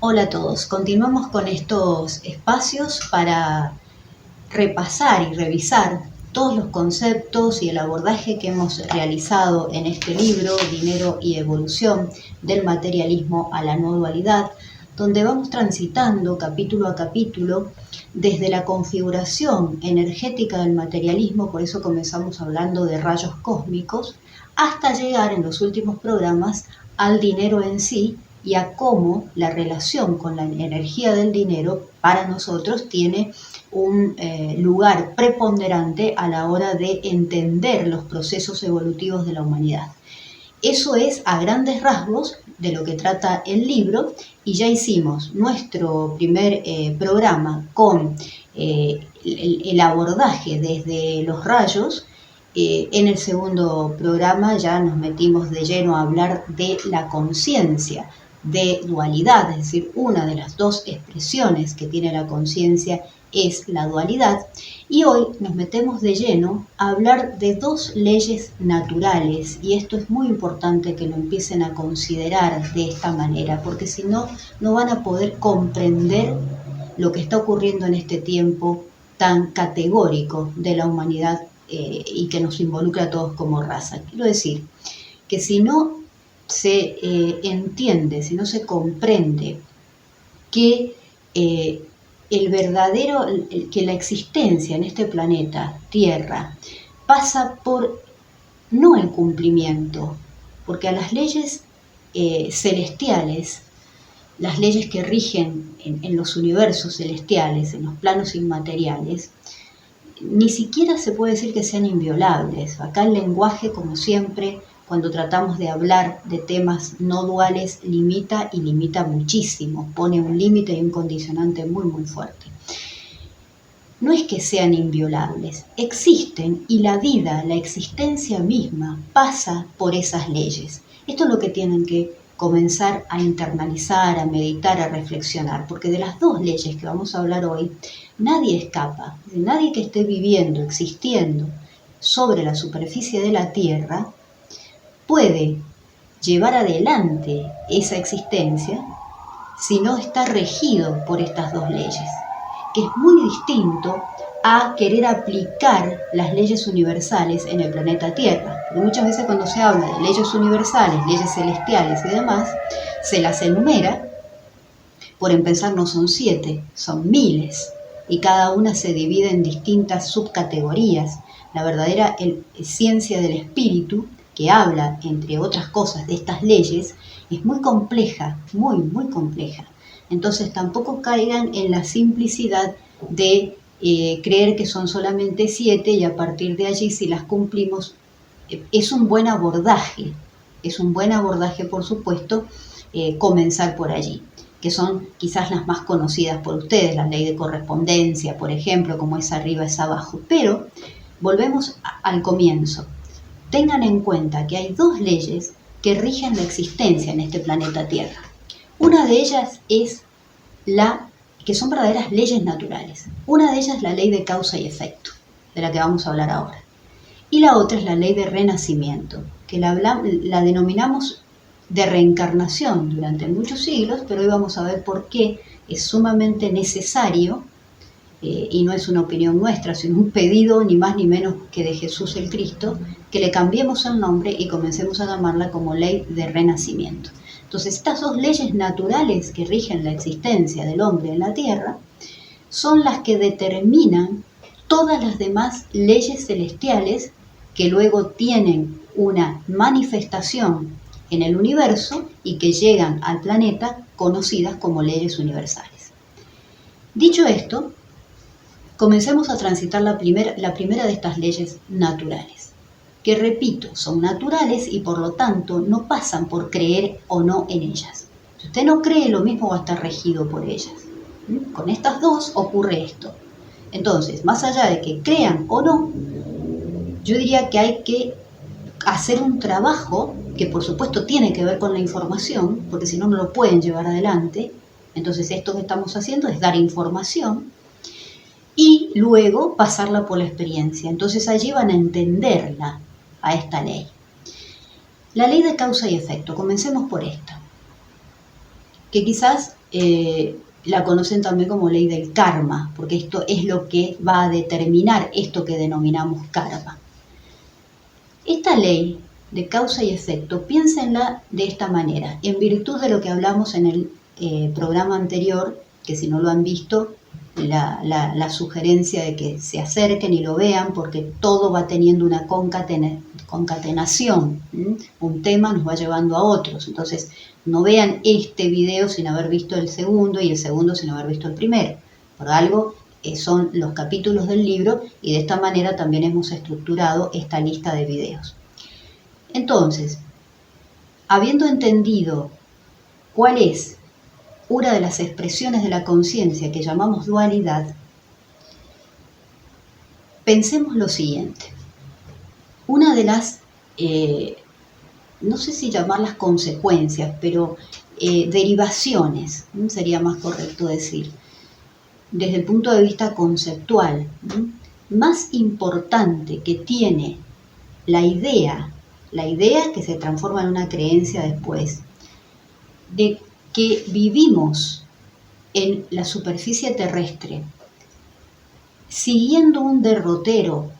Hola a todos, continuamos con estos espacios para repasar y revisar todos los conceptos y el abordaje que hemos realizado en este libro, Dinero y Evolución, del materialismo a la no dualidad, donde vamos transitando capítulo a capítulo desde la configuración energética del materialismo, por eso comenzamos hablando de rayos cósmicos, hasta llegar en los últimos programas al dinero en sí y a cómo la relación con la energía del dinero para nosotros tiene un lugar preponderante a la hora de entender los procesos evolutivos de la humanidad. Eso es a grandes rasgos de lo que trata el libro, y ya hicimos nuestro primer programa con el abordaje desde los rayos. En el segundo programa ya nos metimos de lleno a hablar de la conciencia de dualidad, es decir, una de las dos expresiones que tiene la conciencia es la dualidad, y hoy nos metemos de lleno a hablar de dos leyes naturales, y esto es muy importante que lo empiecen a considerar de esta manera, porque si no, no van a poder comprender lo que está ocurriendo en este tiempo tan categórico de la humanidad y que nos involucra a todos como raza. Quiero decir que si no se entiende, si no se comprende que que la existencia en este planeta Tierra pasa por no el cumplimiento, porque a las leyes celestiales, las leyes que rigen en los universos celestiales, en los planos inmateriales, ni siquiera se puede decir que sean inviolables. Acá el lenguaje, como siempre, cuando tratamos de hablar de temas no duales, limita y limita muchísimo, pone un límite y un condicionante muy, muy fuerte. No es que sean inviolables, existen, y la vida, la existencia misma, pasa por esas leyes. Esto es lo que tienen que comenzar a internalizar, a meditar, a reflexionar, porque de las dos leyes que vamos a hablar hoy, nadie escapa, nadie que esté viviendo, existiendo sobre la superficie de la Tierra puede llevar adelante esa existencia si no está regido por estas dos leyes, que es muy distinto a querer aplicar las leyes universales en el planeta Tierra. Porque muchas veces cuando se habla de leyes universales, leyes celestiales y demás, se las enumera. Por empezar, no son 7, son miles, y cada una se divide en distintas subcategorías. La verdadera ciencia del espíritu, que habla, entre otras cosas, de estas leyes, es muy compleja, muy, muy compleja. Entonces tampoco caigan en la simplicidad de creer que son solamente 7 y a partir de allí, si las cumplimos, es un buen abordaje, por supuesto, comenzar por allí, que son quizás las más conocidas por ustedes, la ley de correspondencia, por ejemplo, como es arriba es abajo. Pero volvemos al comienzo. Tengan en cuenta que hay dos leyes que rigen la existencia en este planeta Tierra. Una de ellas es que son verdaderas leyes naturales. Una de ellas es la ley de causa y efecto, de la que vamos a hablar ahora. Y la otra es la ley de renacimiento, que la denominamos de reencarnación durante muchos siglos, pero hoy vamos a ver por qué es sumamente necesario, y no es una opinión nuestra, sino un pedido ni más ni menos que de Jesús el Cristo, que le cambiemos el nombre y comencemos a llamarla como ley de renacimiento. Entonces, estas dos leyes naturales que rigen la existencia del hombre en la Tierra son las que determinan todas las demás leyes celestiales que luego tienen una manifestación en el universo y que llegan al planeta conocidas como leyes universales. Dicho esto, comencemos a transitar la primera de estas leyes naturales, que repito, son naturales y por lo tanto no pasan por creer o no en ellas. Si usted no cree, lo mismo va a estar regido por ellas. Con estas dos ocurre esto. Entonces, más allá de que crean o no, yo diría que hay que hacer un trabajo que por supuesto tiene que ver con la información, porque si no, no lo pueden llevar adelante. Entonces, esto que estamos haciendo es dar información y luego pasarla por la experiencia. Entonces, allí van a entenderla a esta ley. La ley de causa y efecto, comencemos por esta, que quizás la conocen también como ley del karma, porque esto es lo que va a determinar esto que denominamos karma. Esta ley de causa y efecto, piénsenla de esta manera, en virtud de lo que hablamos en el programa anterior, que si no lo han visto, la sugerencia de que se acerquen y lo vean, porque todo va teniendo una concatenación. Un tema nos va llevando a otros. Entonces, no vean este video sin haber visto el segundo y el segundo sin haber visto el primero. Por algo son los capítulos del libro y de esta manera también hemos estructurado esta lista de videos. Entonces, habiendo entendido cuál es una de las expresiones de la conciencia que llamamos dualidad, pensemos lo siguiente. Una de las, no sé si llamarlas consecuencias, pero derivaciones, sería más correcto decir, desde el punto de vista conceptual, más importante que tiene la idea que se transforma en una creencia después, de que vivimos en la superficie terrestre siguiendo un derrotero,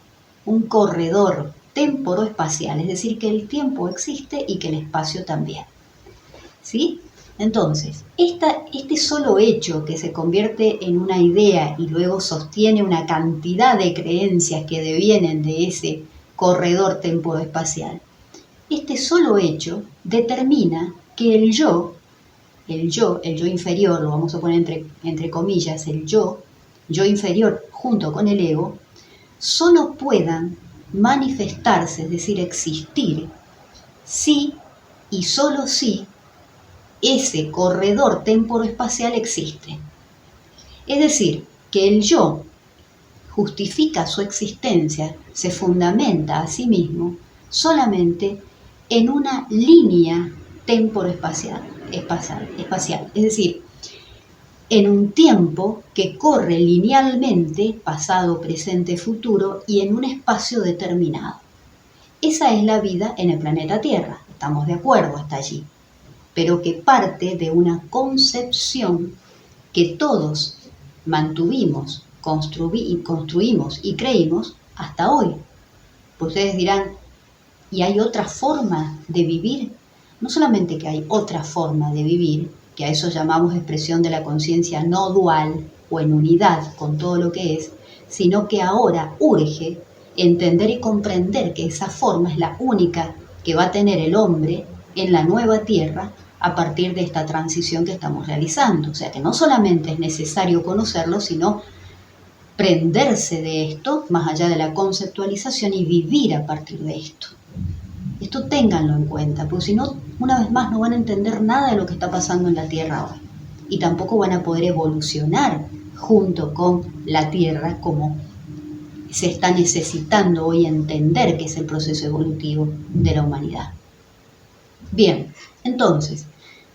un corredor temporoespacial, es decir, que el tiempo existe y que el espacio también. ¿Sí? Entonces, este solo hecho que se convierte en una idea y luego sostiene una cantidad de creencias que devienen de ese corredor temporoespacial, este solo hecho determina que el yo inferior, lo vamos a poner entre comillas, el yo inferior junto con el ego, solo puedan manifestarse, es decir, existir, si y solo si ese corredor temporoespacial existe. Es decir, que el yo justifica su existencia, se fundamenta a sí mismo solamente en una línea temporoespacial, es decir, en un tiempo que corre linealmente, pasado, presente, futuro, y en un espacio determinado. Esa es la vida en el planeta Tierra, estamos de acuerdo hasta allí, pero que parte de una concepción que todos mantuvimos, construimos y creímos hasta hoy. Pues ustedes dirán, ¿y hay otra forma de vivir? No solamente que hay otra forma de vivir, que a eso llamamos expresión de la conciencia no dual o en unidad con todo lo que es, sino que ahora urge entender y comprender que esa forma es la única que va a tener el hombre en la nueva tierra a partir de esta transición que estamos realizando. O sea que no solamente es necesario conocerlo, sino prenderse de esto, más allá de la conceptualización, y vivir a partir de esto. Esto ténganlo en cuenta, porque si no, una vez más, no van a entender nada de lo que está pasando en la Tierra hoy. Y tampoco van a poder evolucionar junto con la Tierra como se está necesitando hoy entender que es el proceso evolutivo de la humanidad. Bien, entonces,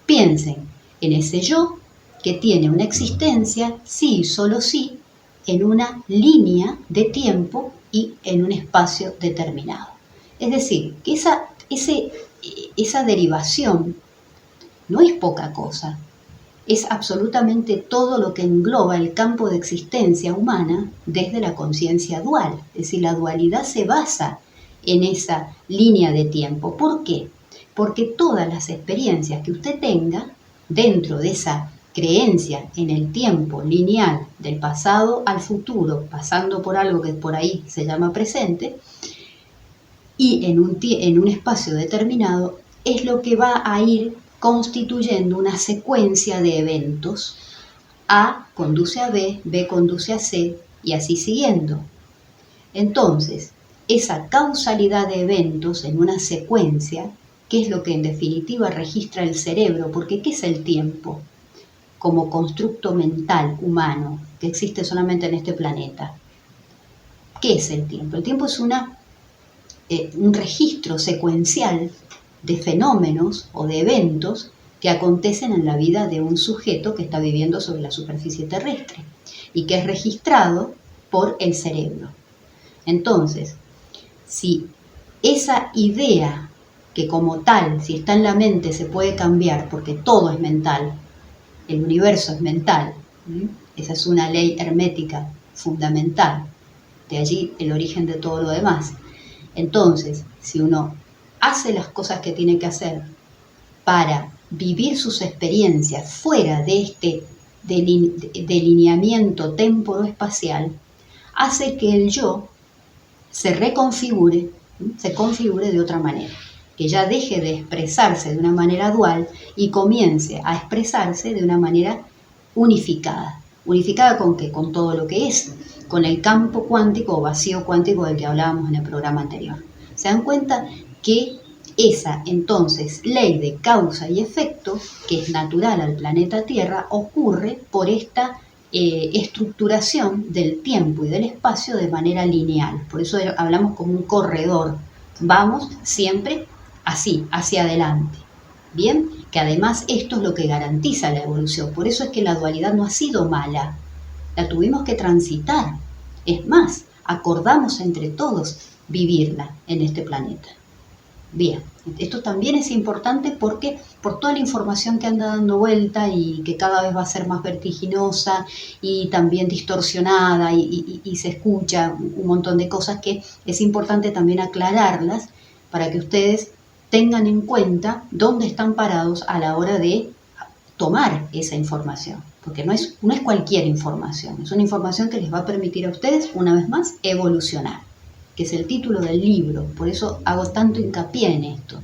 piensen en ese yo que tiene una existencia, sí y solo sí, en una línea de tiempo y en un espacio determinado. Es decir, que esa derivación no es poca cosa, es absolutamente todo lo que engloba el campo de existencia humana desde la conciencia dual. Es decir, la dualidad se basa en esa línea de tiempo. ¿Por qué? Porque todas las experiencias que usted tenga dentro de esa creencia en el tiempo lineal del pasado al futuro, pasando por algo que por ahí se llama presente, y en un espacio determinado, es lo que va a ir constituyendo una secuencia de eventos. A conduce a B, B conduce a C, y así siguiendo. Entonces, esa causalidad de eventos en una secuencia, que es lo que en definitiva registra el cerebro, porque ¿qué es el tiempo? Como constructo mental humano que existe solamente en este planeta. ¿Qué es el tiempo? El tiempo es un registro secuencial de fenómenos o de eventos que acontecen en la vida de un sujeto que está viviendo sobre la superficie terrestre y que es registrado por el cerebro. Entonces, si esa idea que como tal, si está en la mente, se puede cambiar porque todo es mental, el universo es mental. Esa es una ley hermética fundamental. De allí el origen de todo lo demás. Entonces, si uno hace las cosas que tiene que hacer para vivir sus experiencias fuera de este delineamiento temporoespacial, hace que el yo se configure de otra manera, que ya deje de expresarse de una manera dual y comience a expresarse de una manera unificada. ¿Unificada con qué? Con todo lo que es, con el campo cuántico o vacío cuántico del que hablábamos en el programa anterior. ¿Se dan cuenta que esa entonces ley de causa y efecto, que es natural al planeta Tierra, ocurre por esta estructuración del tiempo y del espacio de manera lineal? Por eso hablamos como un corredor. Vamos siempre así, hacia adelante. Bien, que además esto es lo que garantiza la evolución. Por eso es que la dualidad no ha sido mala. La tuvimos que transitar. Es más, acordamos entre todos vivirla en este planeta. Bien, esto también es importante porque por toda la información que anda dando vuelta y que cada vez va a ser más vertiginosa y también distorsionada y se escucha un montón de cosas que es importante también aclararlas para que ustedes tengan en cuenta dónde están parados a la hora de tomar esa información. Porque no es cualquier información, es una información que les va a permitir a ustedes, una vez más, evolucionar, que es el título del libro. Por eso hago tanto hincapié en esto,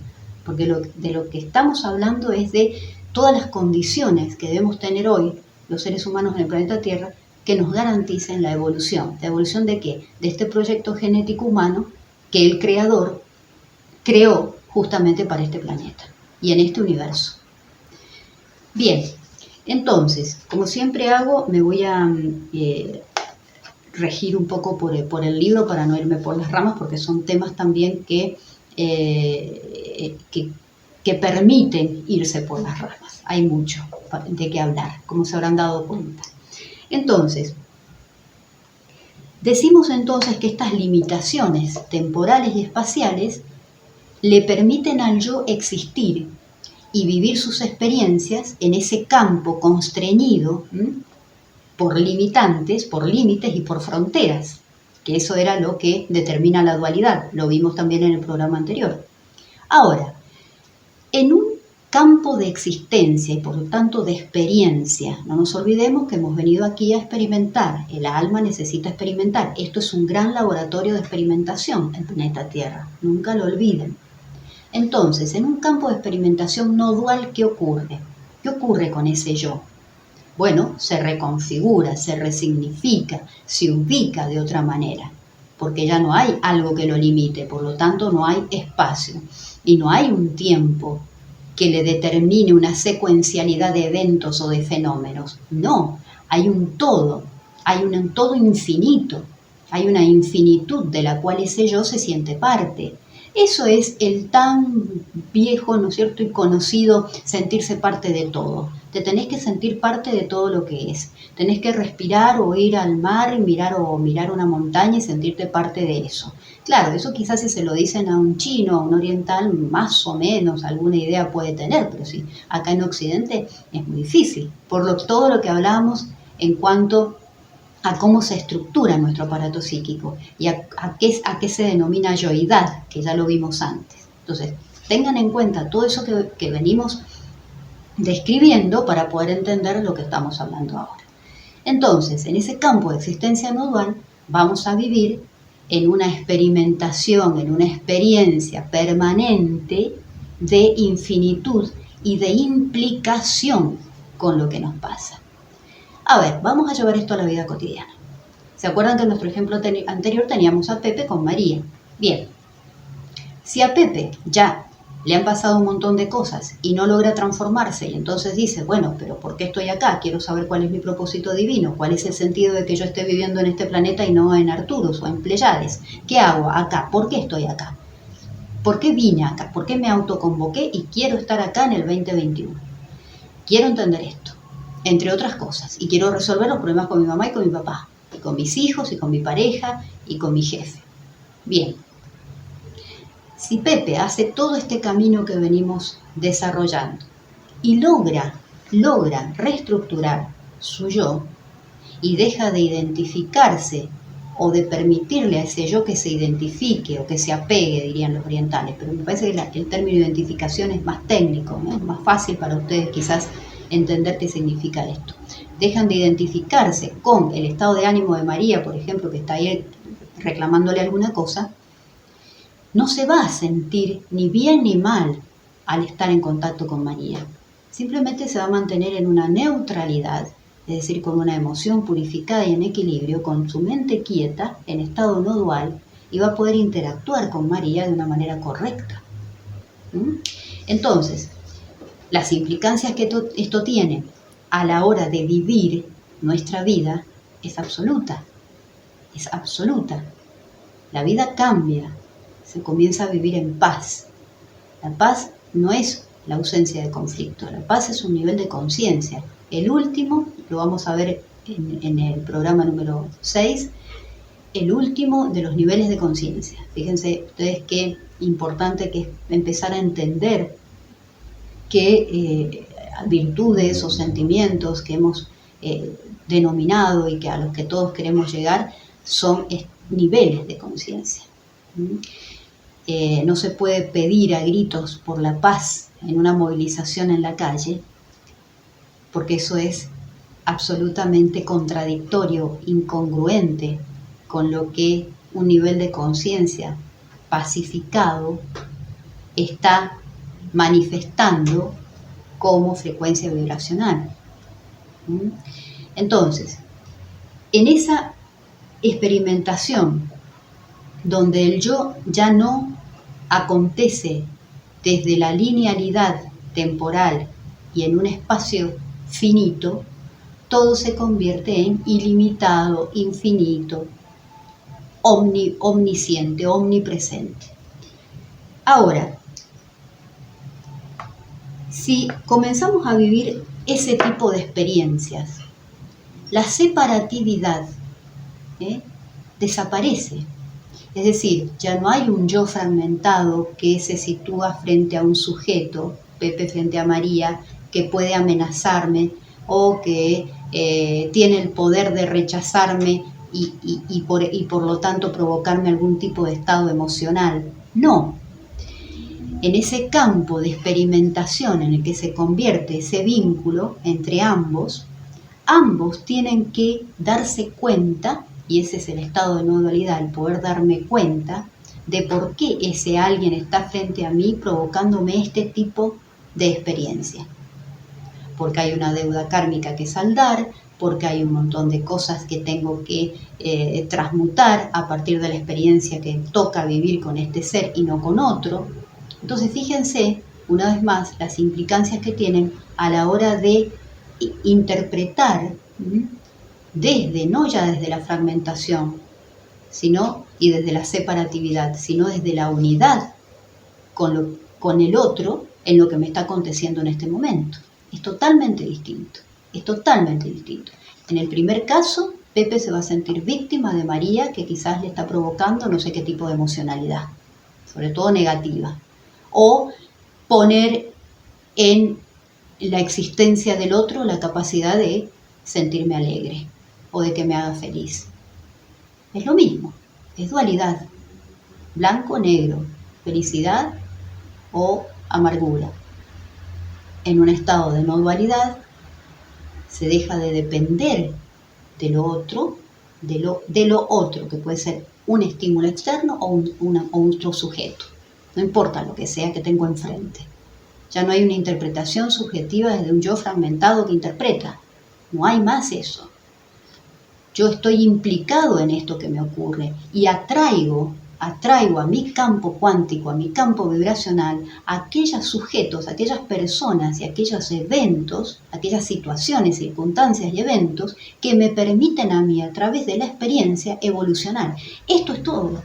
porque de lo que estamos hablando es de todas las condiciones que debemos tener hoy los seres humanos en el planeta Tierra que nos garanticen la evolución. ¿La evolución de qué? De este proyecto genético humano que el Creador creó justamente para este planeta y en este universo. Bien, entonces, como siempre hago, me voy a regir un poco por el libro para no irme por las ramas, porque son temas también que permiten irse por las ramas. Hay mucho de qué hablar, como se habrán dado cuenta. Entonces, decimos entonces que estas limitaciones temporales y espaciales le permiten al yo existir y vivir sus experiencias en ese campo constreñido por limitantes, por límites y por fronteras, que eso era lo que determina la dualidad, lo vimos también en el programa anterior. Ahora, en un campo de existencia y por lo tanto de experiencia, no nos olvidemos que hemos venido aquí a experimentar, el alma necesita experimentar, esto es un gran laboratorio de experimentación, el planeta Tierra, nunca lo olviden. Entonces, en un campo de experimentación no dual, ¿qué ocurre? ¿Qué ocurre con ese yo? Bueno, se reconfigura, se resignifica, se ubica de otra manera, porque ya no hay algo que lo limite, por lo tanto no hay espacio y no hay un tiempo que le determine una secuencialidad de eventos o de fenómenos. No, hay un todo infinito, hay una infinitud de la cual ese yo se siente parte. Eso es el tan viejo, ¿no es cierto?, y conocido sentirse parte de todo. Te tenés que sentir parte de todo lo que es. Tenés que respirar o ir al mar y mirar una montaña y sentirte parte de eso. Claro, eso quizás si se lo dicen a un chino, a un oriental, más o menos alguna idea puede tener, pero sí, acá en Occidente es muy difícil. Por todo lo que hablábamos en cuanto a cómo se estructura nuestro aparato psíquico y a qué se denomina yoidad, que ya lo vimos antes. Entonces, tengan en cuenta todo eso que venimos describiendo para poder entender lo que estamos hablando ahora. Entonces, en ese campo de existencia no dual, vamos a vivir en una experimentación, en una experiencia permanente de infinitud y de implicación con lo que nos pasa. A ver, vamos a llevar esto a la vida cotidiana. ¿Se acuerdan que en nuestro ejemplo anterior teníamos a Pepe con María? Bien, si a Pepe ya le han pasado un montón de cosas y no logra transformarse y entonces dice, bueno, pero ¿por qué estoy acá? Quiero saber cuál es mi propósito divino, cuál es el sentido de que yo esté viviendo en este planeta y no en Arturus o en Pleiades. ¿Qué hago acá? ¿Por qué estoy acá? ¿Por qué vine acá? ¿Por qué me autoconvoqué y quiero estar acá en el 2021? Quiero entender esto, entre otras cosas, y quiero resolver los problemas con mi mamá y con mi papá, y con mis hijos, y con mi pareja, y con mi jefe. Bien, si Pepe hace todo este camino que venimos desarrollando y logra logra reestructurar su yo y deja de identificarse o de permitirle a ese yo que se identifique o que se apegue, dirían los orientales, pero me parece que el término identificación es más técnico, ¿no? Es más fácil para ustedes quizás entender qué significa esto. Dejan de identificarse con el estado de ánimo de María, por ejemplo, que está ahí reclamándole alguna cosa, no se va a sentir ni bien ni mal al estar en contacto con María. Simplemente se va a mantener en una neutralidad, es decir, con una emoción purificada y en equilibrio, con su mente quieta, en estado no dual, y va a poder interactuar con María de una manera correcta. Entonces, las implicancias que esto tiene a la hora de vivir nuestra vida es absoluta. Es absoluta. La vida cambia, se comienza a vivir en paz. La paz no es la ausencia de conflicto, la paz es un nivel de conciencia. El último, lo vamos a ver en el programa número 6, el último de los niveles de conciencia. Fíjense ustedes qué importante que es empezar a entender qué virtudes o sentimientos que hemos denominado y que a los que todos queremos llegar son niveles de conciencia. No se puede pedir a gritos por la paz en una movilización en la calle, porque eso es absolutamente contradictorio, incongruente con lo que un nivel de conciencia pacificado está manifestando como frecuencia vibracional. Entonces, en esa experimentación donde el yo ya no acontece desde la linealidad temporal y en un espacio finito, todo se convierte en ilimitado, infinito, omnisciente, omnipresente. Ahora, si comenzamos a vivir ese tipo de experiencias, la separatividad desaparece. Es decir, ya no hay un yo fragmentado que se sitúa frente a un sujeto, Pepe frente a María, que puede amenazarme o que tiene el poder de rechazarme y por lo tanto provocarme algún tipo de estado emocional. No. En ese campo de experimentación en el que se convierte ese vínculo entre ambos tienen que darse cuenta, y ese es el estado de no dualidad, el poder darme cuenta de por qué ese alguien está frente a mí provocándome este tipo de experiencia. Porque hay una deuda kármica que saldar, porque hay un montón de cosas que tengo que transmutar a partir de la experiencia que toca vivir con este ser y no con otro. Entonces fíjense, una vez más, las implicancias que tienen a la hora de interpretar desde, no ya desde la fragmentación, sino y desde la separatividad, sino desde la unidad con el otro en lo que me está aconteciendo en este momento. Es totalmente distinto, es totalmente distinto. En el primer caso, Pepe se va a sentir víctima de María, que quizás le está provocando no sé qué tipo de emocionalidad, sobre todo negativa, o poner en la existencia del otro la capacidad de sentirme alegre o de que me haga feliz. Es lo mismo, es dualidad, blanco-negro, felicidad o amargura. En un estado de no dualidad se deja de depender de lo otro, de lo otro, que puede ser un estímulo externo o otro sujeto. No importa lo que sea que tengo enfrente. Ya no hay una interpretación subjetiva desde un yo fragmentado que interpreta. No hay más eso. Yo estoy implicado en esto que me ocurre y atraigo a mi campo cuántico, a mi campo vibracional, a aquellos sujetos, a aquellas personas y aquellos eventos, aquellas situaciones, circunstancias y eventos que me permiten a mí, a través de la experiencia, evolucionar. Esto es todo.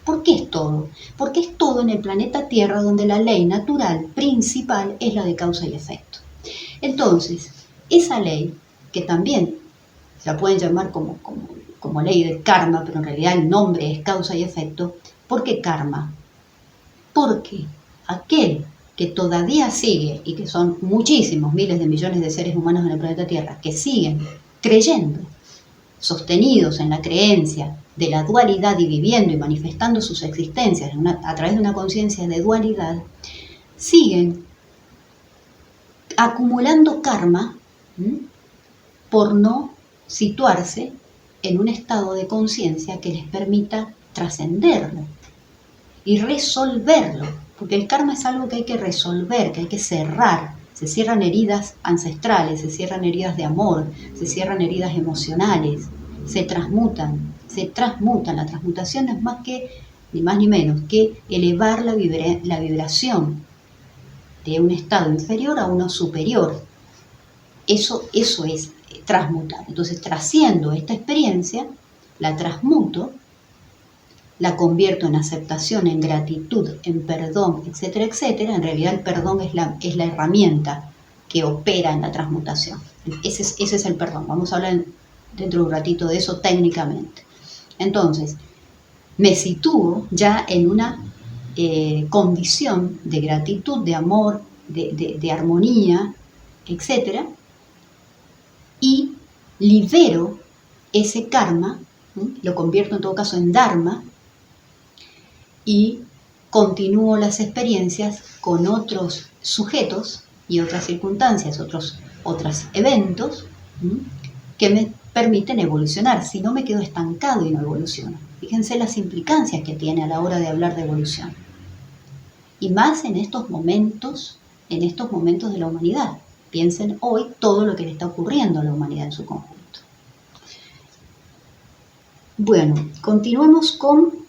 ¿Por qué es todo? Porque es todo en el planeta Tierra, donde la ley natural principal es la de causa y efecto. Entonces, esa ley, que también la pueden llamar como ley del karma, pero en realidad el nombre es causa y efecto. ¿Por qué karma? Porque aquel que todavía sigue, y que son muchísimos, miles de millones de seres humanos en el planeta Tierra, que siguen creyendo, sostenidos en la creencia de la dualidad y viviendo y manifestando sus existencias a través de una conciencia de dualidad, siguen acumulando karma por no situarse en un estado de conciencia que les permita trascenderlo y resolverlo, porque el karma es algo que hay que resolver, que hay que cerrar. Se cierran heridas ancestrales, se cierran heridas de amor, se cierran heridas emocionales, se transmutan. La transmutación no es más que, ni más ni menos, que elevar la vibración de un estado inferior a uno superior. Eso es transmutar. Entonces trasciendo esta experiencia, la transmuto, la convierto en aceptación, en gratitud, en perdón, etcétera, etcétera. En realidad el perdón es la herramienta que opera en la transmutación. Ese es el perdón. Vamos a hablar dentro de un ratito de eso técnicamente. Entonces, me sitúo ya en una condición de gratitud, de amor, de armonía, etcétera, y libero ese karma, lo convierto en todo caso en dharma, y continúo las experiencias con otros sujetos y otras circunstancias, otros eventos que me permiten evolucionar. Si no, me quedo estancado y no evoluciono. Fíjense las implicancias que tiene a la hora de hablar de evolución. Y más en estos momentos de la humanidad. Piensen hoy todo lo que le está ocurriendo a la humanidad en su conjunto. Bueno, continuemos con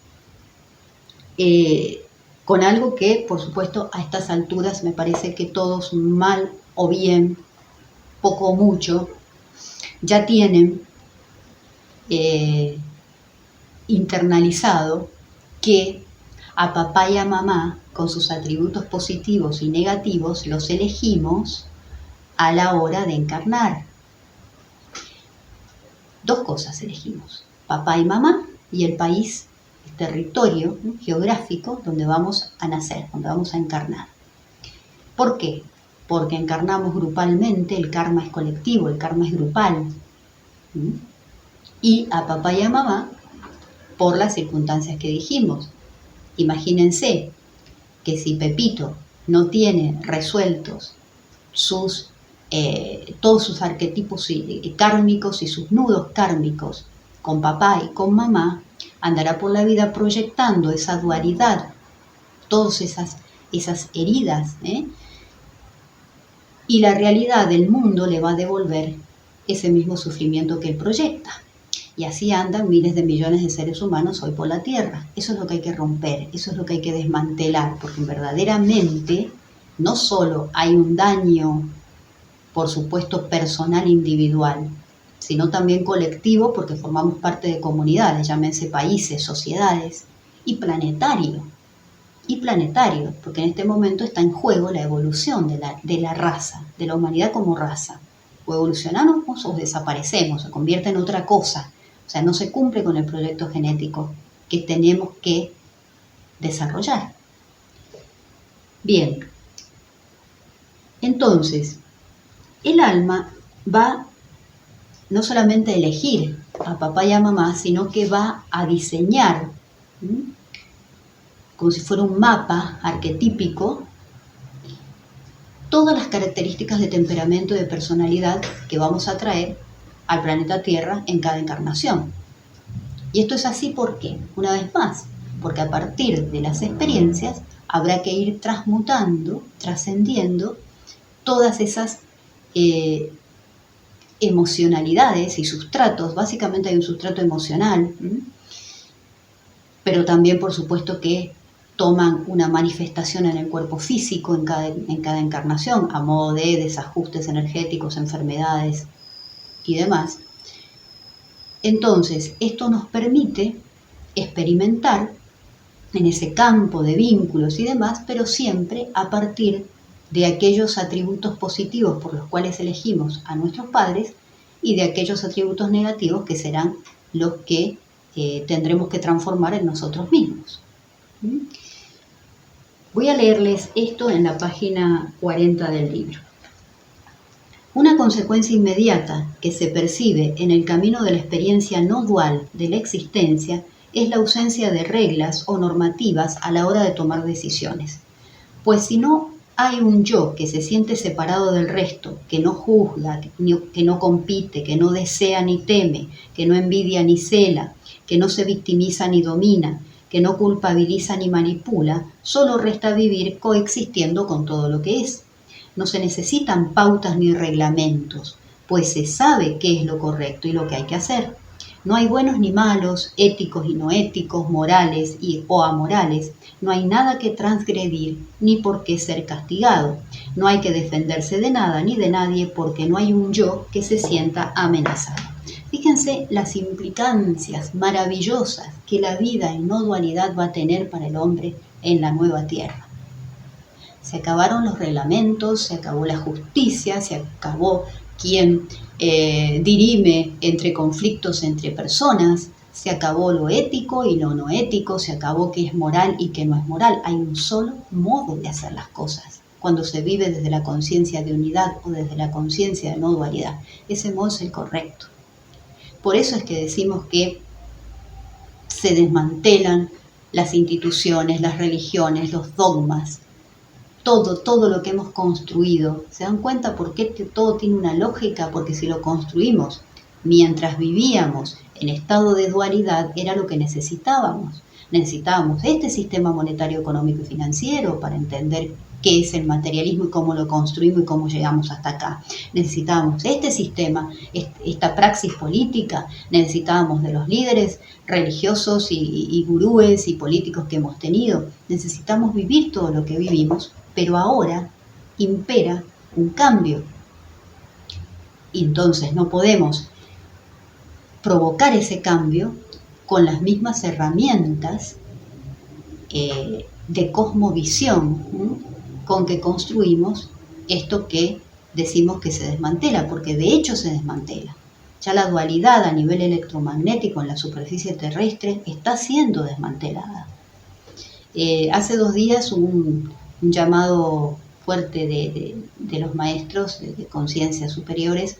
algo que, por supuesto, a estas alturas me parece que todos, mal o bien, poco o mucho, ya tienen internalizado que a papá y a mamá, con sus atributos positivos y negativos, los elegimos a la hora de encarnar. Dos cosas elegimos: papá y mamá, y el país, el territorio geográfico donde vamos a nacer, donde vamos a encarnar. ¿Por qué? Porque encarnamos grupalmente, el karma es colectivo, el karma es grupal. Y a papá y a mamá por las circunstancias que dijimos. Imagínense que si Pepito no tiene resueltos todos sus arquetipos kármicos y sus nudos kármicos con papá y con mamá, andará por la vida proyectando esa dualidad, todas esas heridas, y la realidad del mundo le va a devolver ese mismo sufrimiento que él proyecta. Y así andan miles de millones de seres humanos hoy por la Tierra. Eso es lo que hay que romper, eso es lo que hay que desmantelar, porque verdaderamente no solo hay un daño, por supuesto, personal, individual, sino también colectivo, porque formamos parte de comunidades, llámense países, sociedades, y planetario, porque en este momento está en juego la evolución de la raza, de la humanidad como raza. O evolucionamos o desaparecemos, se convierte en otra cosa. O sea, no se cumple con el proyecto genético que tenemos que desarrollar. Bien, entonces, el alma va no solamente a elegir a papá y a mamá, sino que va a diseñar, como si fuera un mapa arquetípico, todas las características de temperamento y de personalidad que vamos a traer al planeta Tierra en cada encarnación. Y esto es así, ¿por qué? Una vez más, porque a partir de las experiencias habrá que ir transmutando, trascendiendo todas esas emocionalidades y sustratos. Básicamente hay un sustrato emocional, pero también, por supuesto, que toman una manifestación en el cuerpo físico en cada encarnación, a modo de desajustes energéticos, enfermedades y demás. Entonces, esto nos permite experimentar en ese campo de vínculos y demás, pero siempre a partir de aquellos atributos positivos por los cuales elegimos a nuestros padres y de aquellos atributos negativos que serán los que tendremos que transformar en nosotros mismos. Voy a leerles esto en la página 40 del libro. Una consecuencia inmediata que se percibe en el camino de la experiencia no dual de la existencia es la ausencia de reglas o normativas a la hora de tomar decisiones. Pues si no hay un yo que se siente separado del resto, que no juzga, que no compite, que no desea ni teme, que no envidia ni cela, que no se victimiza ni domina, que no culpabiliza ni manipula, solo resta vivir coexistiendo con todo lo que es. No se necesitan pautas ni reglamentos, pues se sabe qué es lo correcto y lo que hay que hacer. No hay buenos ni malos, éticos y no éticos, morales o amorales. No hay nada que transgredir ni por qué ser castigado. No hay que defenderse de nada ni de nadie porque no hay un yo que se sienta amenazado. Fíjense las implicancias maravillosas que la vida en no dualidad va a tener para el hombre en la nueva tierra. Se acabaron los reglamentos, se acabó la justicia, se acabó quien dirime entre conflictos entre personas, se acabó lo ético y lo no ético, se acabó qué es moral y qué no es moral. Hay un solo modo de hacer las cosas cuando se vive desde la conciencia de unidad o desde la conciencia de no dualidad. Ese modo es el correcto. Por eso es que decimos que se desmantelan las instituciones, las religiones, los dogmas, todo lo que hemos construido. ¿Se dan cuenta por qué todo tiene una lógica? Porque si lo construimos mientras vivíamos en estado de dualidad, era lo que necesitábamos. Necesitábamos este sistema monetario, económico y financiero para entender qué es el materialismo y cómo lo construimos y cómo llegamos hasta acá. Necesitábamos este sistema, esta praxis política, necesitábamos de los líderes religiosos y gurúes y políticos que hemos tenido. Necesitamos vivir todo lo que vivimos, pero ahora impera un cambio. Y entonces no podemos provocar ese cambio con las mismas herramientas de cosmovisión con que construimos esto que decimos que se desmantela, porque de hecho se desmantela. Ya la dualidad a nivel electromagnético en la superficie terrestre está siendo desmantelada. Hace 2 días hubo un llamado fuerte de los maestros de conciencias superiores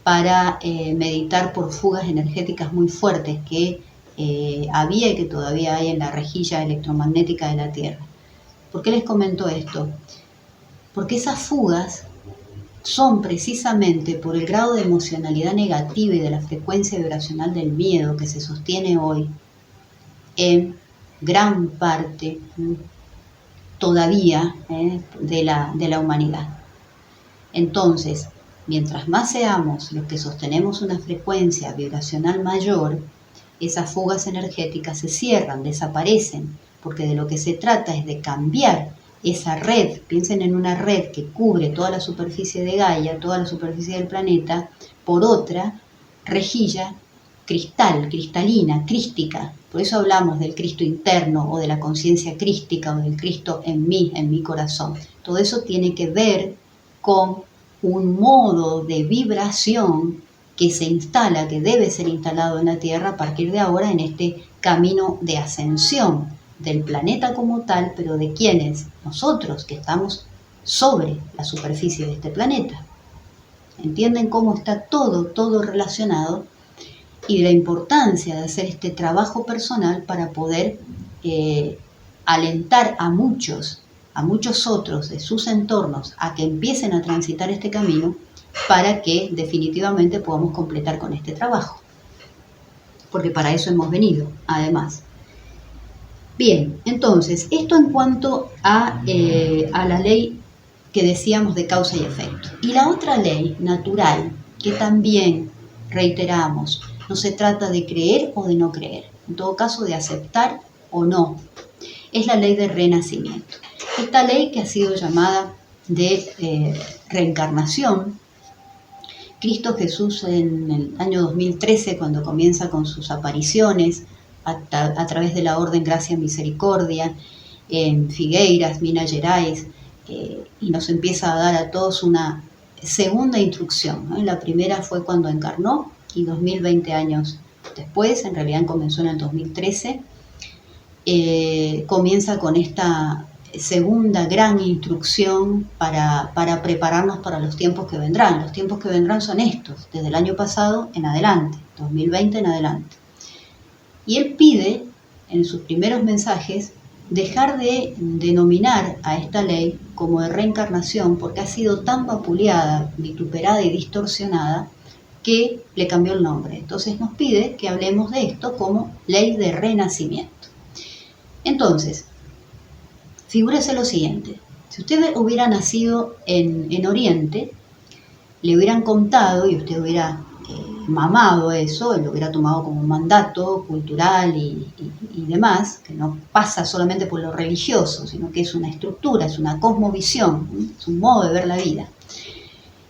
para meditar por fugas energéticas muy fuertes que había y que todavía hay en la rejilla electromagnética de la Tierra. ¿Por qué les comento esto? Porque esas fugas son precisamente por el grado de emocionalidad negativa y de la frecuencia vibracional del miedo que se sostiene hoy en gran parte todavía de la humanidad. Entonces, mientras más seamos los que sostenemos una frecuencia vibracional mayor, esas fugas energéticas se cierran, desaparecen, porque de lo que se trata es de cambiar esa red. Piensen en una red que cubre toda la superficie de Gaia, toda la superficie del planeta, por otra rejilla cristalina, crística. Por eso hablamos del Cristo interno o de la conciencia crística o del Cristo en mi corazón. Todo eso tiene que ver con un modo de vibración que se instala, que debe ser instalado en la Tierra a partir de ahora en este camino de ascensión del planeta como tal, pero de quienes nosotros que estamos sobre la superficie de este planeta. ¿Entienden cómo está todo relacionado? Y de la importancia de hacer este trabajo personal para poder alentar a muchos otros de sus entornos a que empiecen a transitar este camino para que definitivamente podamos completar con este trabajo. Porque para eso hemos venido, además. Bien, entonces, esto en cuanto a la ley que decíamos de causa y efecto. Y la otra ley natural, que también reiteramos, no se trata de creer o de no creer, en todo caso de aceptar o no, es la ley de renacimiento. Esta ley que ha sido llamada de reencarnación, Cristo Jesús en el año 2013, cuando comienza con sus apariciones a través de la Orden Gracia Misericordia, en Figueiras, Minas Gerais, y nos empieza a dar a todos una segunda instrucción, ¿no? La primera fue cuando encarnó, y 2020 años después, en realidad comenzó en el 2013, comienza con esta segunda gran instrucción para prepararnos para los tiempos que vendrán. Los tiempos que vendrán son estos, desde el año pasado en adelante, 2020 en adelante. Y él pide, en sus primeros mensajes, dejar de denominar a esta ley como de reencarnación, porque ha sido tan vapuleada, vituperada y distorsionada, que le cambió el nombre. Entonces nos pide que hablemos de esto como ley de renacimiento. Entonces, figúrese lo siguiente: si usted hubiera nacido en Oriente, le hubieran contado y usted hubiera mamado eso, lo hubiera tomado como un mandato cultural y demás, que no pasa solamente por lo religioso, sino que es una estructura, es una cosmovisión, es un modo de ver la vida.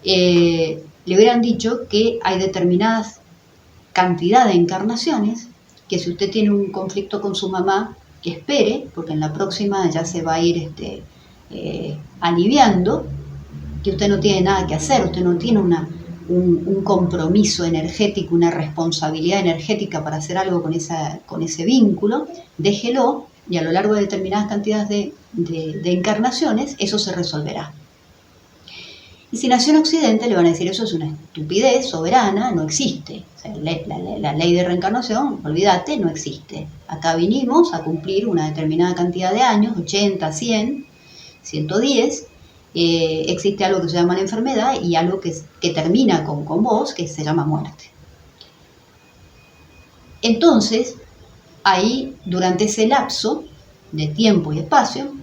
Le hubieran dicho que hay determinadas cantidad de encarnaciones, que si usted tiene un conflicto con su mamá, que espere, porque en la próxima ya se va a ir aliviando, que usted no tiene nada que hacer, usted no tiene un compromiso energético, una responsabilidad energética para hacer algo con ese vínculo, déjelo, y a lo largo de determinadas cantidades de encarnaciones, eso se resolverá. Y si nació en Occidente, le van a decir: eso es una estupidez soberana, no existe. O sea, la ley de reencarnación, olvídate, no existe. Acá vinimos a cumplir una determinada cantidad de años, 80, 100, 110. Existe algo que se llama la enfermedad y algo que termina con vos, que se llama muerte. Entonces, ahí, durante ese lapso de tiempo y espacio,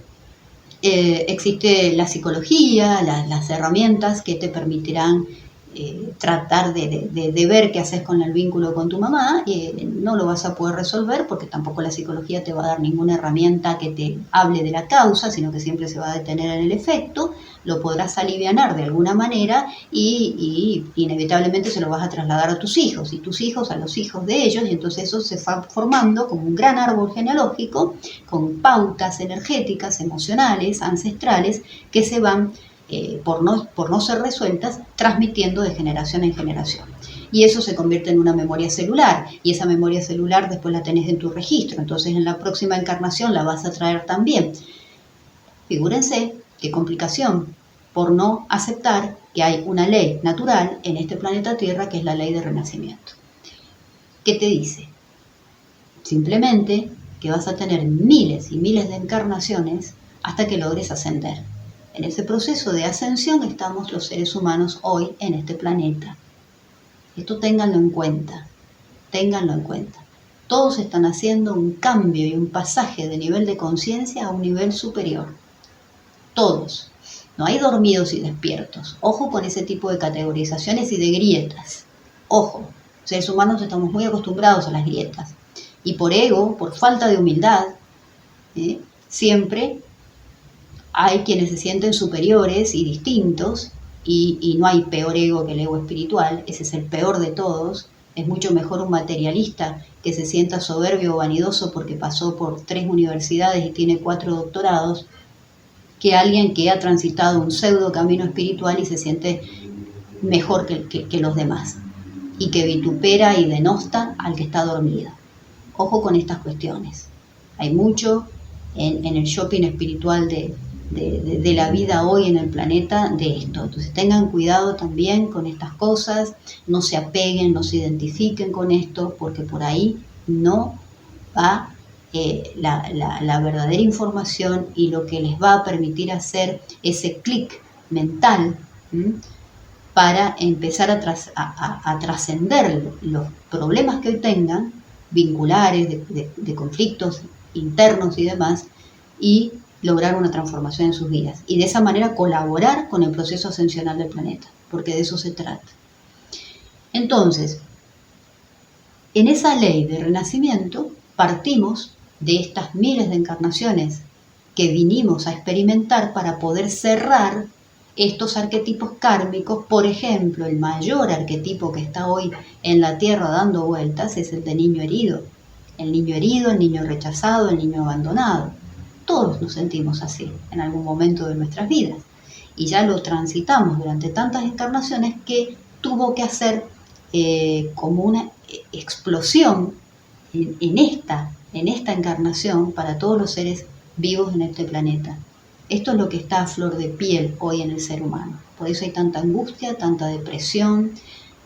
existe la psicología, las herramientas que te permitirán tratar de ver qué haces con el vínculo con tu mamá. No lo vas a poder resolver porque tampoco la psicología te va a dar ninguna herramienta que te hable de la causa, sino que siempre se va a detener en el efecto. Lo podrás alivianar de alguna manera y inevitablemente se lo vas a trasladar a tus hijos, y tus hijos a los hijos de ellos, y entonces eso se va formando como un gran árbol genealógico con pautas energéticas, emocionales, ancestrales, que se van por no ser resueltas, transmitiendo de generación en generación. Y eso se convierte en una memoria celular, y esa memoria celular después la tenés en tu registro, entonces en la próxima encarnación la vas a traer también. Figúrense qué complicación, por no aceptar que hay una ley natural en este planeta Tierra, que es la ley de renacimiento. ¿Qué te dice? Simplemente que vas a tener miles y miles de encarnaciones hasta que logres ascender. En ese proceso de ascensión estamos los seres humanos hoy en este planeta. Esto ténganlo en cuenta, ténganlo en cuenta. Todos están haciendo un cambio y un pasaje de nivel de conciencia a un nivel superior. Todos. No hay dormidos y despiertos. Ojo con ese tipo de categorizaciones y de grietas. Ojo, los seres humanos estamos muy acostumbrados a las grietas. Y por ego, por falta de humildad, siempre hay quienes se sienten superiores y distintos, y no hay peor ego que el ego espiritual. Ese es el peor de todos. Es mucho mejor un materialista que se sienta soberbio o vanidoso porque pasó por 3 universidades y tiene 4 doctorados, que alguien que ha transitado un pseudo camino espiritual y se siente mejor que los demás, y que vitupera y denosta al que está dormido. Ojo con estas cuestiones. Hay mucho en el shopping espiritual de la vida hoy en el planeta de esto. Entonces tengan cuidado también con estas cosas, no se apeguen, no se identifiquen con esto, porque por ahí no va la verdadera información y lo que les va a permitir hacer ese clic mental para empezar a trascender los problemas que hoy tengan, vinculares, de conflictos internos y demás, y lograr una transformación en sus vidas. Y de esa manera colaborar con el proceso ascensional del planeta, porque de eso se trata. Entonces, en esa ley de renacimiento partimos de estas miles de encarnaciones que vinimos a experimentar para poder cerrar estos arquetipos kármicos. Por ejemplo, el mayor arquetipo que está hoy en la Tierra dando vueltas es el de niño herido. El niño herido, el niño rechazado, el niño abandonado. Todos nos sentimos así en algún momento de nuestras vidas. Y ya lo transitamos durante tantas encarnaciones que tuvo que hacer como una explosión en esta encarnación para todos los seres vivos en este planeta. Esto es lo que está a flor de piel hoy en el ser humano. Por eso hay tanta angustia, tanta depresión,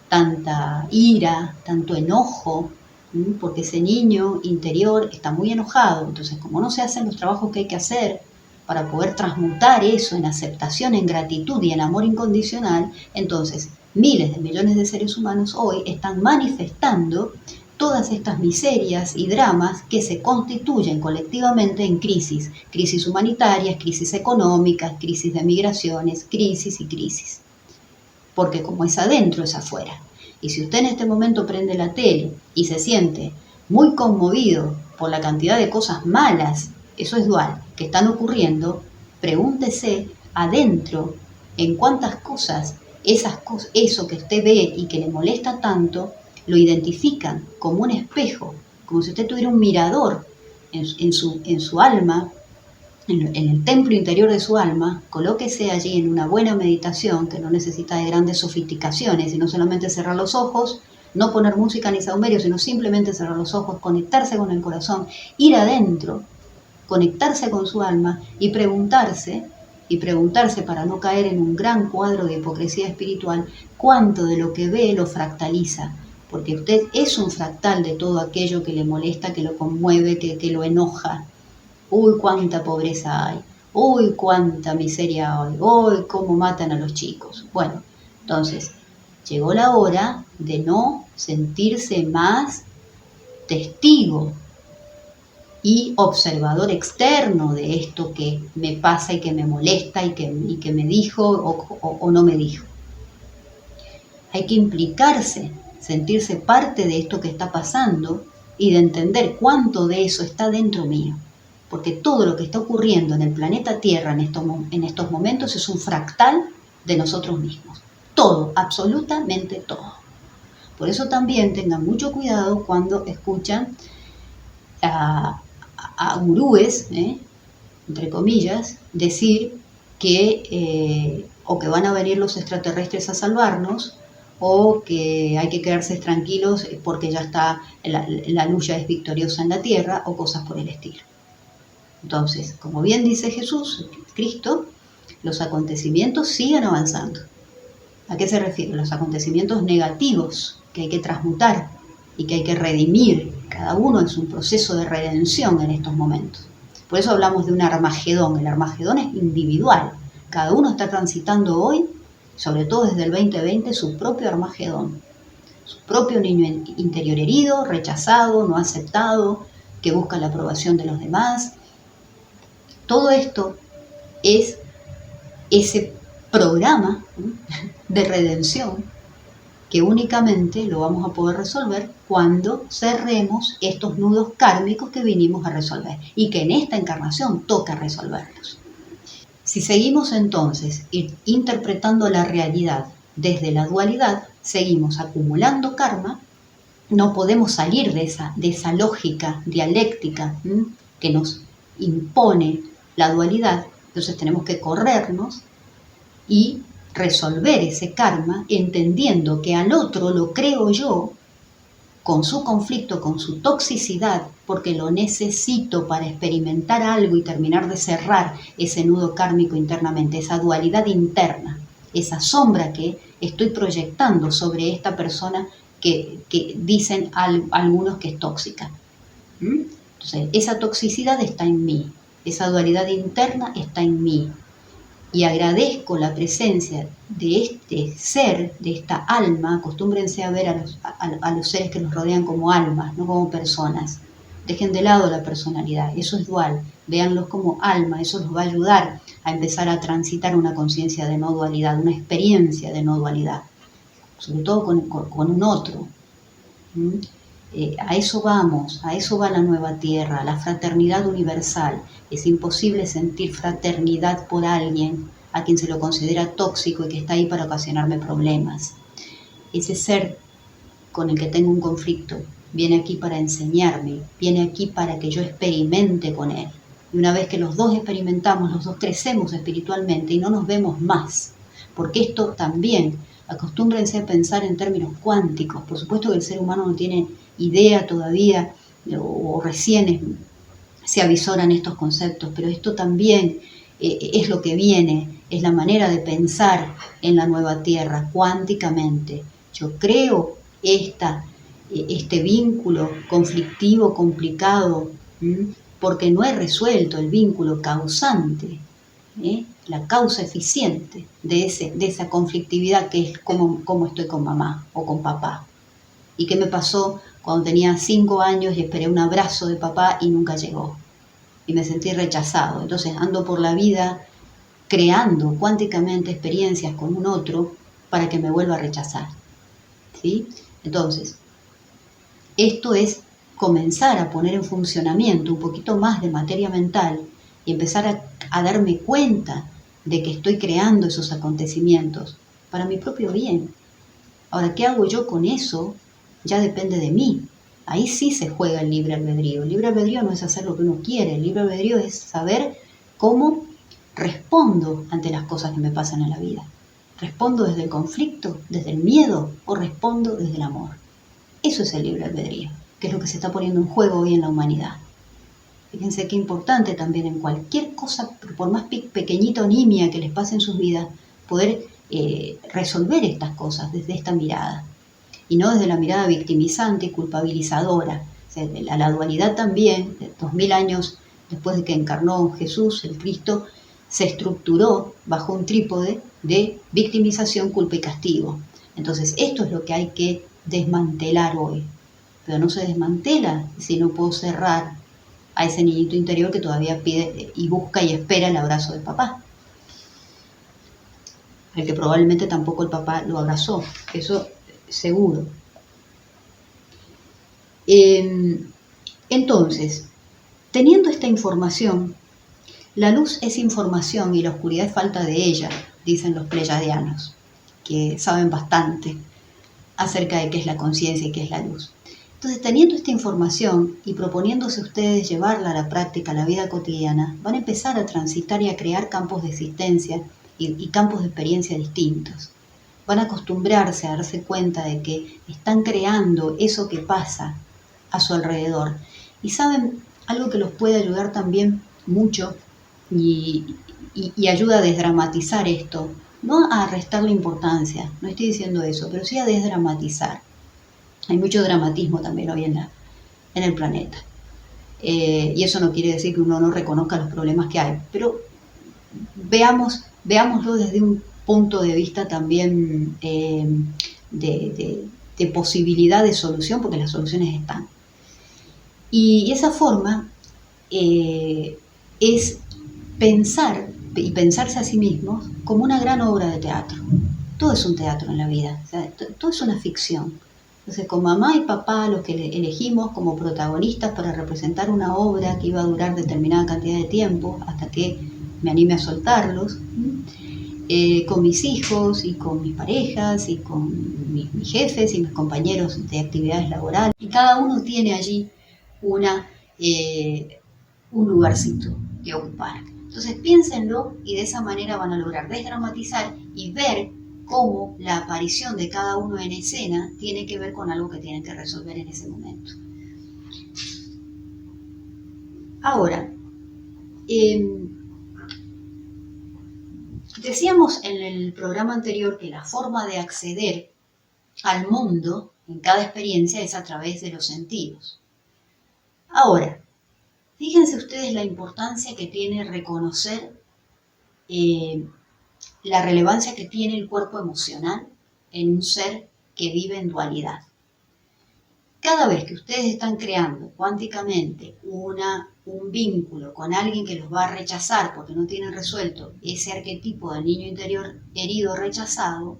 tanta ira, tanto enojo, porque ese niño interior está muy enojado. Entonces, como no se hacen los trabajos que hay que hacer para poder transmutar eso en aceptación, en gratitud y en amor incondicional, entonces miles de millones de seres humanos hoy están manifestando todas estas miserias y dramas que se constituyen colectivamente en crisis, crisis humanitarias, crisis económicas, crisis de migraciones, crisis y crisis. Porque como es adentro, es afuera. Y si usted en este momento prende la tele y se siente muy conmovido por la cantidad de cosas malas, eso es dual, que están ocurriendo, pregúntese adentro en cuántas cosas, eso que usted ve y que le molesta tanto, lo identifican como un espejo, como si usted tuviera un mirador en su alma, en el templo interior de su alma. Colóquese allí en una buena meditación que no necesita de grandes sofisticaciones, sino solamente cerrar los ojos, no poner música ni saumerio, sino simplemente cerrar los ojos, conectarse con el corazón, ir adentro, conectarse con su alma y preguntarse para no caer en un gran cuadro de hipocresía espiritual, cuánto de lo que ve lo fractaliza, porque usted es un fractal de todo aquello que le molesta, que lo conmueve, que lo enoja. Uy, cuánta pobreza hay, uy, cuánta miseria hay, uy, cómo matan a los chicos. Bueno, entonces, llegó la hora de no sentirse más testigo y observador externo de esto que me pasa y que me molesta y que me dijo o no me dijo. Hay que implicarse, sentirse parte de esto que está pasando y de entender cuánto de eso está dentro mío. Porque todo lo que está ocurriendo en el planeta Tierra en estos momentos es un fractal de nosotros mismos. Todo, absolutamente todo. Por eso también tengan mucho cuidado cuando escuchan a gurúes, entre comillas, decir que o que van a venir los extraterrestres a salvarnos, o que hay que quedarse tranquilos porque ya está, la luz ya es victoriosa en la Tierra, o cosas por el estilo. Entonces, como bien dice Jesús, Cristo, los acontecimientos siguen avanzando. ¿A qué se refiere? Los acontecimientos negativos que hay que transmutar y que hay que redimir. Cada uno es un proceso de redención en estos momentos. Por eso hablamos de un Armagedón. El Armagedón es individual. Cada uno está transitando hoy, sobre todo desde el 2020, su propio Armagedón. Su propio niño interior herido, rechazado, no aceptado, que busca la aprobación de los demás. Todo esto es ese programa de redención que únicamente lo vamos a poder resolver cuando cerremos estos nudos kármicos que vinimos a resolver y que en esta encarnación toca resolverlos. Si seguimos entonces interpretando la realidad desde la dualidad, seguimos acumulando karma, no podemos salir de esa lógica dialéctica que nos impone la dualidad. Entonces tenemos que corrernos y resolver ese karma entendiendo que al otro lo creo yo con su conflicto, con su toxicidad, porque lo necesito para experimentar algo y terminar de cerrar ese nudo kármico internamente, esa dualidad interna, esa sombra que estoy proyectando sobre esta persona que dicen algunos que es tóxica. Entonces, esa toxicidad está en mí, esa dualidad interna está en mí. Y agradezco la presencia de este ser, de esta alma. Acostúmbrense a ver a los seres que nos rodean como almas, no como personas. Dejen de lado la personalidad, eso es dual. Véanlos como alma, eso los va a ayudar a empezar a transitar una conciencia de no dualidad, una experiencia de no dualidad, sobre todo con un otro. A eso vamos, a eso va la nueva tierra, la fraternidad universal. Es imposible sentir fraternidad por alguien a quien se lo considera tóxico y que está ahí para ocasionarme problemas. Ese ser con el que tengo un conflicto viene aquí para enseñarme, viene aquí para que yo experimente con él. Y una vez que los dos experimentamos, los dos crecemos espiritualmente y no nos vemos más. Porque esto también, acostúmbrense a pensar en términos cuánticos. Por supuesto que el ser humano no tiene idea todavía o recién se avisoran estos conceptos, pero esto también es lo que viene, es la manera de pensar en la nueva Tierra cuánticamente. Yo creo este vínculo conflictivo, complicado, porque no he resuelto el vínculo causante, la causa eficiente de esa conflictividad, que es cómo estoy con mamá o con papá. ¿Y qué me pasó cuando tenía 5 años y esperé un abrazo de papá y nunca llegó? Y me sentí rechazado. Entonces ando por la vida creando cuánticamente experiencias con un otro para que me vuelva a rechazar, ¿sí? Entonces, esto es comenzar a poner en funcionamiento un poquito más de materia mental y empezar a darme cuenta de que estoy creando esos acontecimientos para mi propio bien. Ahora, ¿qué hago yo con eso? Ya depende de mí. Ahí sí se juega el libre albedrío. El libre albedrío no es hacer lo que uno quiere. El libre albedrío es saber cómo respondo ante las cosas que me pasan en la vida. ¿Respondo desde el conflicto, desde el miedo, o respondo desde el amor? Eso es el libre albedrío, que es lo que se está poniendo en juego hoy en la humanidad. Fíjense qué importante también en cualquier cosa, por más pequeñita o nimia que les pase en sus vidas, poder resolver estas cosas desde esta mirada. Y no desde la mirada victimizante y culpabilizadora. O sea, la dualidad también, 2000 años después de que encarnó Jesús, el Cristo, se estructuró bajo un trípode de victimización, culpa y castigo. Entonces, esto es lo que hay que desmantelar hoy. Pero no se desmantela si no puedo cerrar a ese niñito interior que todavía pide y busca y espera el abrazo de papá. El que probablemente tampoco el papá lo abrazó, eso seguro. Entonces, teniendo esta información, la luz es información y la oscuridad es falta de ella, dicen los pleyadianos, que saben bastante acerca de qué es la conciencia y qué es la luz. Entonces, teniendo esta información y proponiéndose ustedes llevarla a la práctica, a la vida cotidiana, van a empezar a transitar y a crear campos de existencia y campos de experiencia distintos. Van a acostumbrarse a darse cuenta de que están creando eso que pasa a su alrededor. Y saben, algo que los puede ayudar también mucho y ayuda a desdramatizar esto, no a restarle importancia, no estoy diciendo eso, pero sí a desdramatizar. Hay mucho dramatismo también hoy en el planeta. Y eso no quiere decir que uno no reconozca los problemas que hay, pero veámoslo desde un punto de vista también de posibilidad de solución, porque las soluciones están. Y esa forma es pensar y pensarse a sí mismos como una gran obra de teatro. Todo es un teatro en la vida, o sea, todo es una ficción. Entonces, con mamá y papá, los que elegimos como protagonistas para representar una obra que iba a durar determinada cantidad de tiempo, hasta que me anime a soltarlos, con mis hijos y con mis parejas y con mis jefes y mis compañeros de actividades laborales. Y cada uno tiene allí un lugarcito que ocupar. Entonces piénsenlo y de esa manera van a lograr desdramatizar y ver cómo la aparición de cada uno en escena tiene que ver con algo que tienen que resolver en ese momento. Ahora, decíamos en el programa anterior que la forma de acceder al mundo en cada experiencia es a través de los sentidos. Ahora, fíjense ustedes la importancia que tiene reconocer la relevancia que tiene el cuerpo emocional en un ser que vive en dualidad. Cada vez que ustedes están creando cuánticamente un vínculo con alguien que los va a rechazar porque no tienen resuelto ese arquetipo del niño interior herido, rechazado,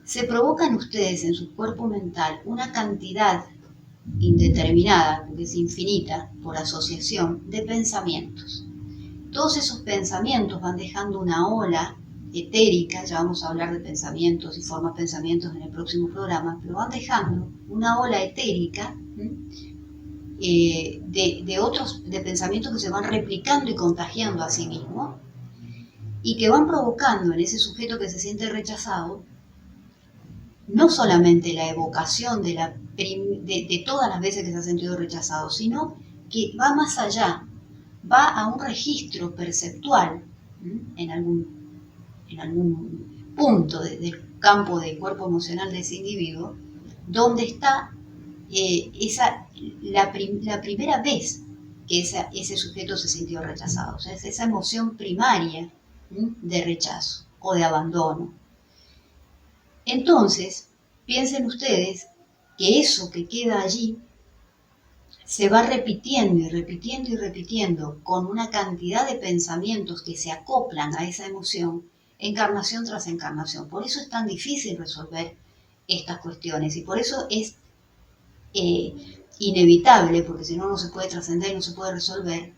se provocan ustedes en su cuerpo mental una cantidad indeterminada, porque es infinita por asociación, de pensamientos. Todos esos pensamientos van dejando una ola etérica, ya vamos a hablar de pensamientos y formas de pensamientos en el próximo programa, pero van dejando una ola etérica de pensamientos que se van replicando y contagiando a sí mismos y que van provocando en ese sujeto que se siente rechazado no solamente la evocación de todas las veces que se ha sentido rechazado, sino que va más allá, va a un registro perceptual en algún punto del campo del cuerpo emocional de ese individuo, donde está la primera vez que ese sujeto se sintió rechazado. O sea, es esa emoción primaria de rechazo o de abandono. Entonces, piensen ustedes que eso que queda allí se va repitiendo y repitiendo y repitiendo con una cantidad de pensamientos que se acoplan a esa emoción, encarnación tras encarnación. Por eso es tan difícil resolver estas cuestiones y por eso es inevitable, porque si no, no se puede trascender y no se puede resolver,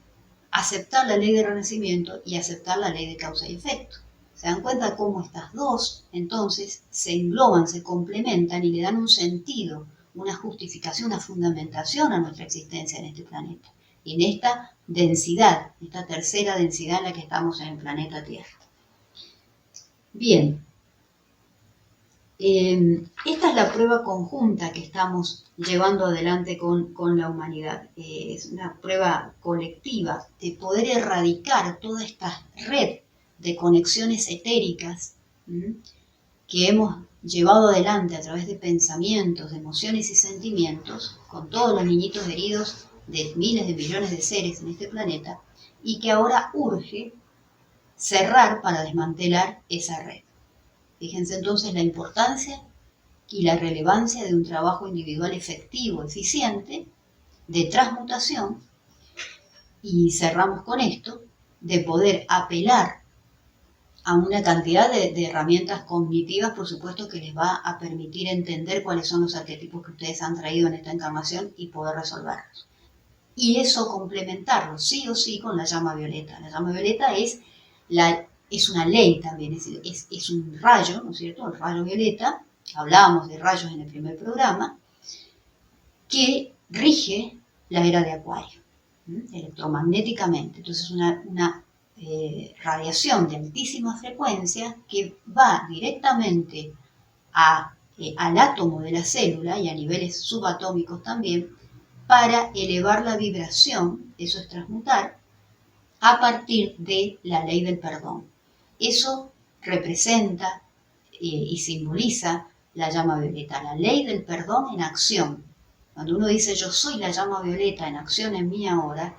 aceptar la ley de renacimiento y aceptar la ley de causa y efecto. ¿Se dan cuenta cómo estas dos, entonces, se engloban, se complementan y le dan un sentido, una justificación, una fundamentación a nuestra existencia en este planeta? Y en esta densidad, esta tercera densidad en la que estamos en el planeta Tierra. Bien, esta es la prueba conjunta que estamos llevando adelante con la humanidad. Es una prueba colectiva de poder erradicar toda esta red de conexiones etéricas que hemos llevado adelante a través de pensamientos, de emociones y sentimientos con todos los niñitos heridos de miles de millones de seres en este planeta y que ahora urge cerrar para desmantelar esa red. Fíjense entonces la importancia y la relevancia de un trabajo individual efectivo, eficiente, de transmutación, y cerramos con esto, de poder apelar a una cantidad de herramientas cognitivas, por supuesto, que les va a permitir entender cuáles son los arquetipos que ustedes han traído en esta encarnación y poder resolverlos. Y eso complementarlo, sí o sí, con la llama violeta. La llama violeta es una ley también, es un rayo, ¿no es cierto? El rayo violeta, hablábamos de rayos en el primer programa, que rige la era de Acuario, electromagnéticamente. Entonces, una radiación de altísima frecuencia que va directamente al átomo de la célula y a niveles subatómicos también, para elevar la vibración, eso es transmutar, a partir de la ley del perdón. Eso representa y simboliza la llama violeta, la ley del perdón en acción. Cuando uno dice yo soy la llama violeta en acción en mí ahora,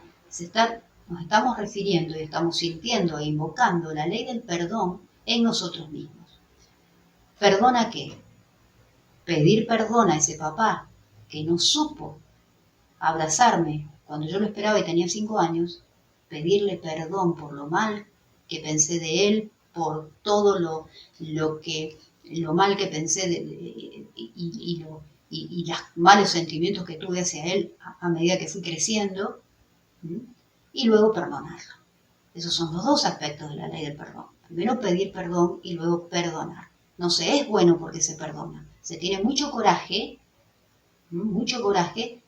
nos estamos refiriendo y estamos sintiendo e invocando la ley del perdón en nosotros mismos. ¿Perdona qué? Pedir perdón a ese papá que no supo abrazarme cuando yo lo esperaba y tenía 5 años, pedirle perdón por lo mal que pensé de él, por todo lo mal que pensé y los malos sentimientos que tuve hacia él a medida que fui creciendo, y luego perdonarlo. Esos son los dos aspectos de la ley del perdón. Primero pedir perdón y luego perdonar. No se es bueno porque se perdona. Se tiene mucho coraje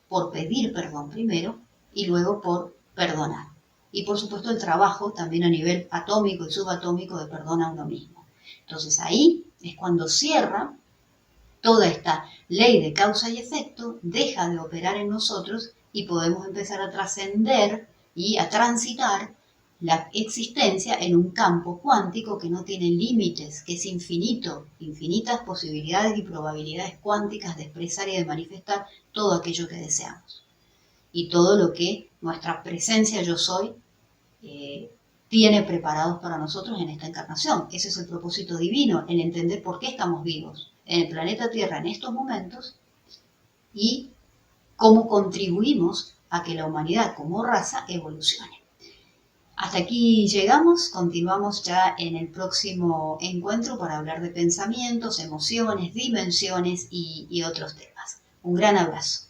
por pedir perdón primero y luego por perdonar. Y por supuesto el trabajo también a nivel atómico y subatómico de perdón a uno mismo. Entonces ahí es cuando cierra toda esta ley de causa y efecto, deja de operar en nosotros y podemos empezar a trascender y a transitar la existencia en un campo cuántico que no tiene límites, que es infinito, infinitas posibilidades y probabilidades cuánticas de expresar y de manifestar todo aquello que deseamos. Y todo lo que nuestra presencia yo soy tiene preparados para nosotros en esta encarnación. Ese es el propósito divino, el entender por qué estamos vivos en el planeta Tierra en estos momentos y cómo contribuimos a que la humanidad como raza evolucione. Hasta aquí llegamos, continuamos ya en el próximo encuentro para hablar de pensamientos, emociones, dimensiones y otros temas. Un gran abrazo.